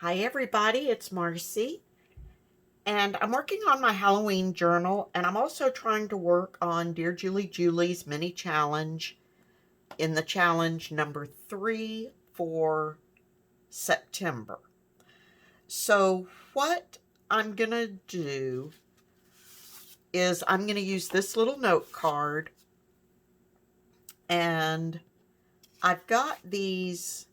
Hi everybody, it's Marcy, and I'm working on my Halloween journal, and I'm also trying to work on Dear Julie Julie's mini challenge in the challenge number 3 for September. So what I'm going to do is I'm going to use this little note card, and I've got these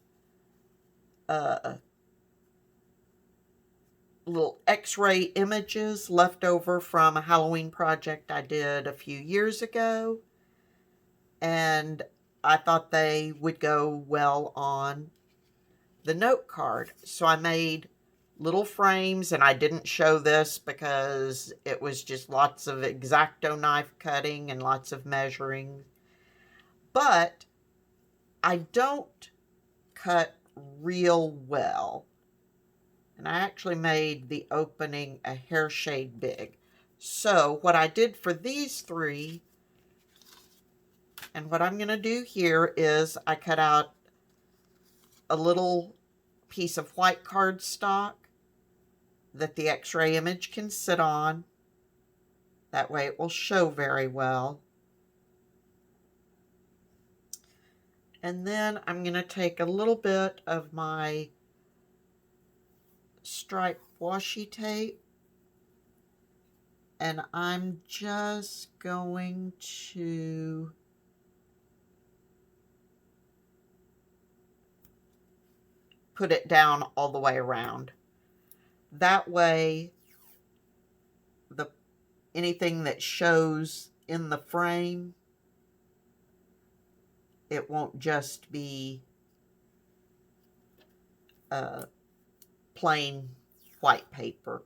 little x-ray images left over from a Halloween project I did a few years ago, and I thought they would go well on the note card. So I made little frames, and I didn't show this because it was just lots of X-Acto knife cutting and lots of measuring. But I don't cut real well. And I actually made the opening a hair shade big. So what I did for these three, and what I'm going to do here, is I cut out a little piece of white cardstock that the x-ray image can sit on. That way it will show very well. And then I'm going to take a little bit of my striped washi tape, and I'm just going to put it down all the way around. That way, anything that shows in the frame, it won't just be plain white paper.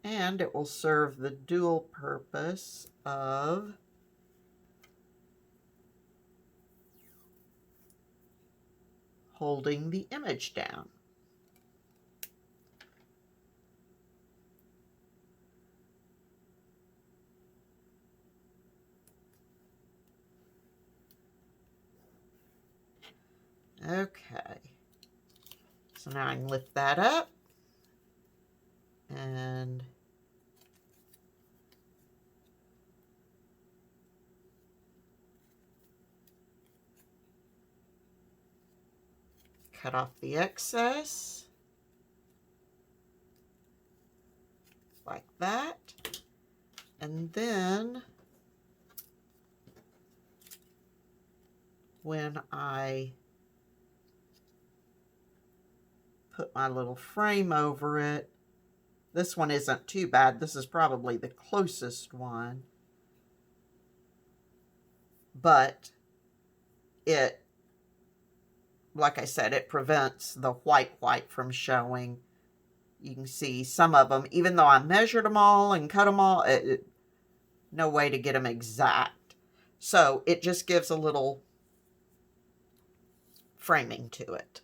And it will serve the dual purpose of holding the image down. Okay, so now I can lift that up and cut off the excess like that. And then when I put my little frame over it, this one isn't too bad. This is probably the closest one. But it, like I said, it prevents the white from showing. You can see some of them, even though I measured them all and cut them all, no way to get them exact. So it just gives a little framing to it.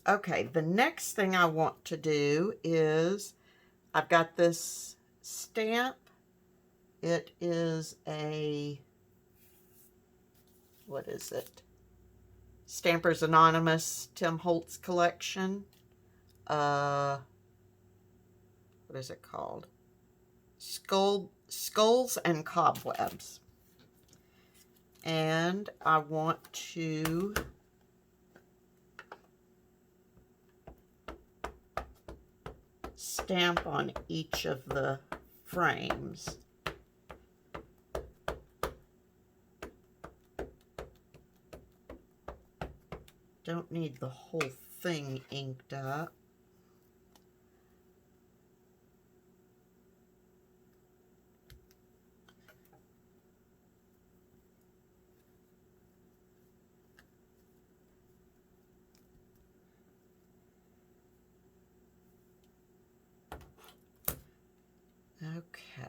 Okay, the next thing I want to do is I've got this stamp. It is what is it? Stampers Anonymous Tim Holtz collection. What is it called? Skulls and Cobwebs. And I want to stamp on each of the frames. Don't need the whole thing inked up. Okay.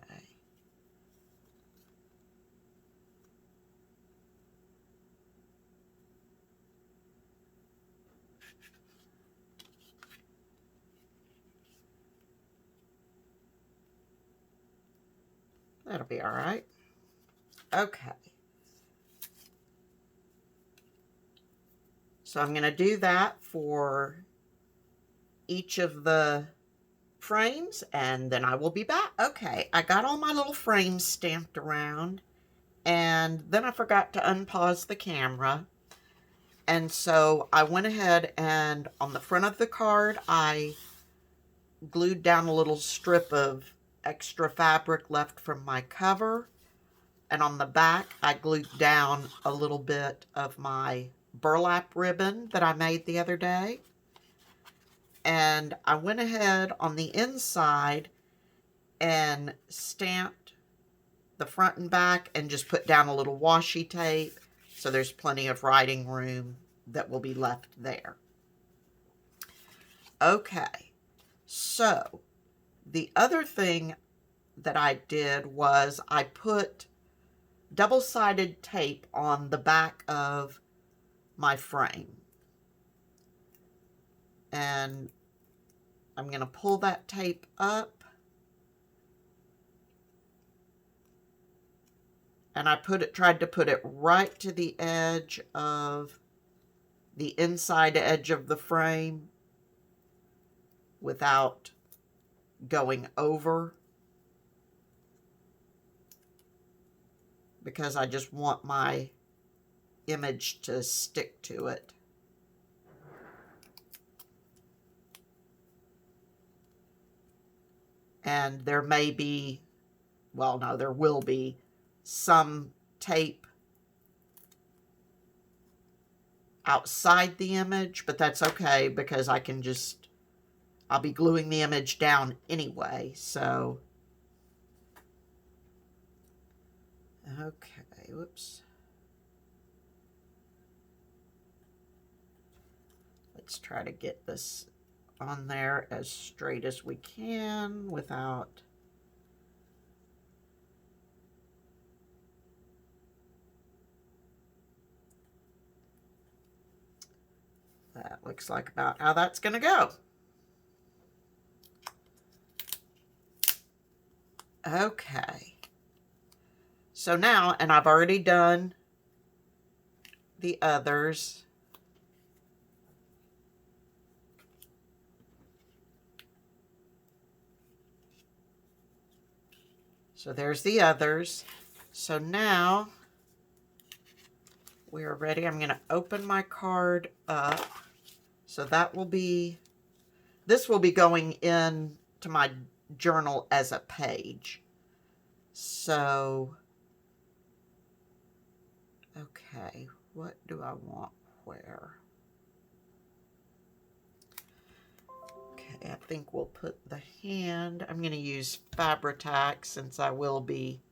That'll be all right. Okay. So I'm going to do that for each of the frames, and then I will be back. Okay, I got all my little frames stamped around, and then I forgot to unpause the camera. And so I went ahead and on the front of the card, I glued down a little strip of extra fabric left from my cover. And on the back, I glued down a little bit of my burlap ribbon that I made the other day. And I went ahead on the inside and stamped the front and back and just put down a little washi tape so there's plenty of writing room that will be left there. Okay, so the other thing that I did was I put double-sided tape on the back of my frame. And I'm going to pull that tape up. And I tried to put it right to the edge of the inside edge of the frame without going over, because I just want my image to stick to it. And there may be, well, no, there will be some tape outside the image, but that's okay because I can just, I'll be gluing the image down anyway, so. Okay, whoops. Let's try to get this on there as straight as we can without that. Looks like about how that's going to go. Okay. So now, and I've already done the others. So there's the others. So now we are ready. I'm going to open my card up. So that will be, this will be going in to my journal as a page. So, okay, what do I want where? Okay, I think we'll put the hand. I'm going to use Fabri-Tac since I will be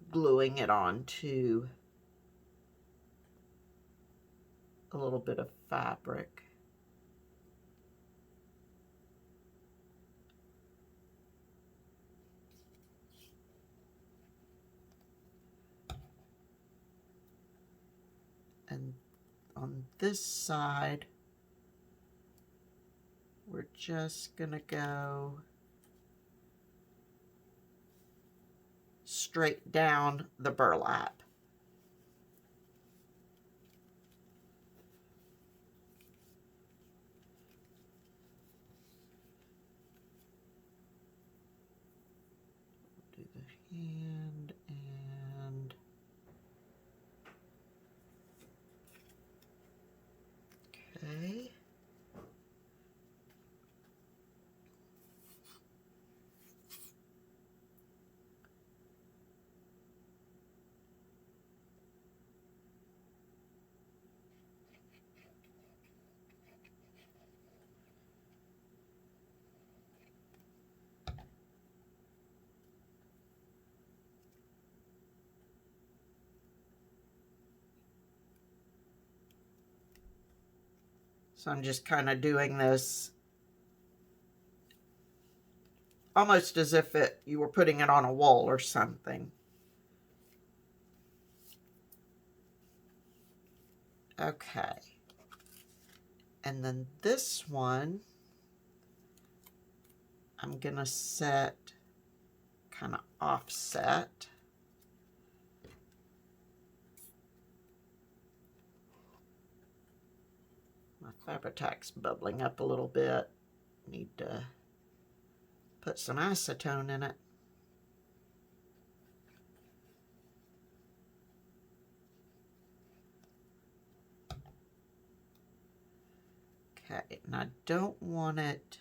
gluing it onto a little bit of fabric. And on this side, we're just gonna go straight down the burlap. Do the hand and okay. So I'm just kind of doing this almost as if you were putting it on a wall or something. Okay. And then this one, I'm gonna set kind of offset. My Fabri-Tac bubbling up a little bit. Need to put some acetone in it. Okay, and I don't want it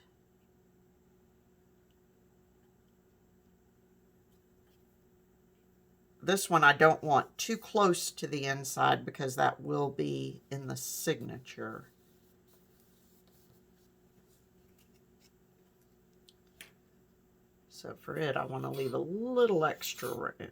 this one I don't want too close to the inside because that will be in the signature. So for it, I want to leave a little extra room.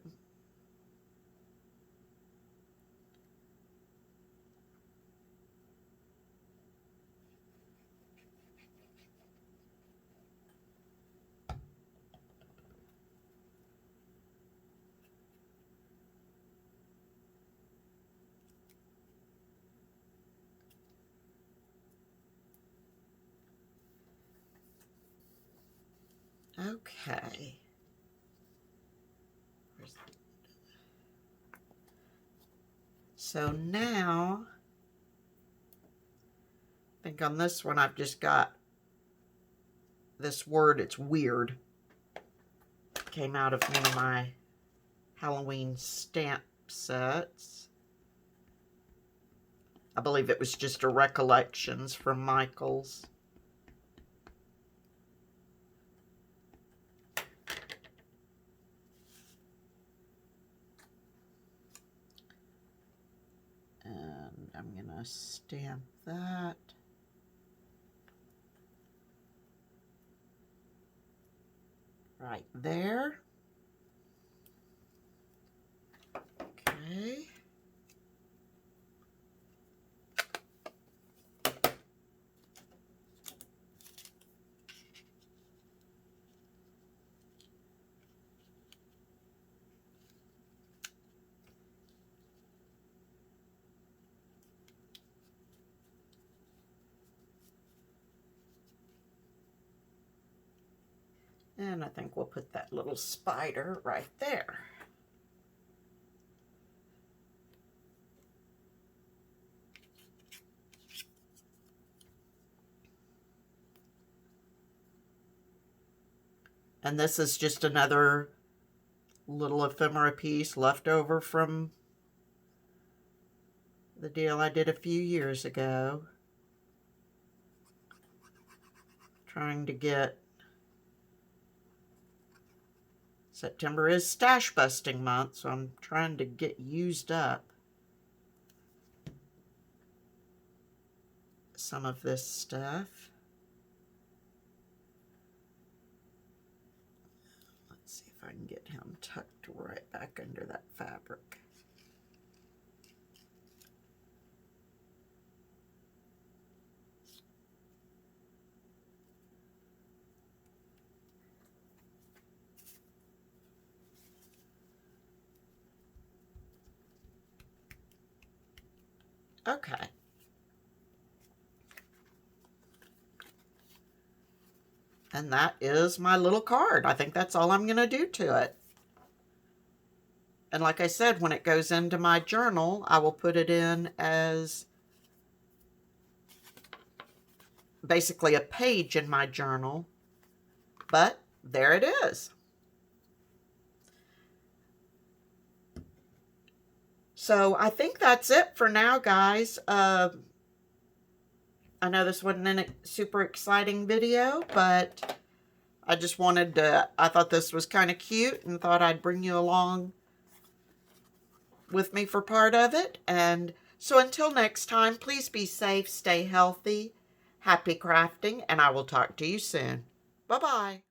Okay. So now, I think on this one I've just got this word, it's weird. Came out of one of my Halloween stamp sets. I believe it was just a Recollections from Michaels. And I'm gonna stamp that. Right there. Okay. And I think we'll put that little spider right there. And this is just another little ephemera piece left over from the deal I did a few years ago. Trying to get... September is stash busting month, so I'm trying to get used up some of this stuff. Let's see if I can get him tucked right back under that fabric. Okay. And that is my little card. I think that's all I'm going to do to it. And like I said, when it goes into my journal, I will put it in as basically a page in my journal. But there it is. So I think that's it for now, guys. I know this wasn't a super exciting video, but I just I thought this was kind of cute and thought I'd bring you along with me for part of it. And so until next time, please be safe, stay healthy, happy crafting, and I will talk to you soon. Bye-bye.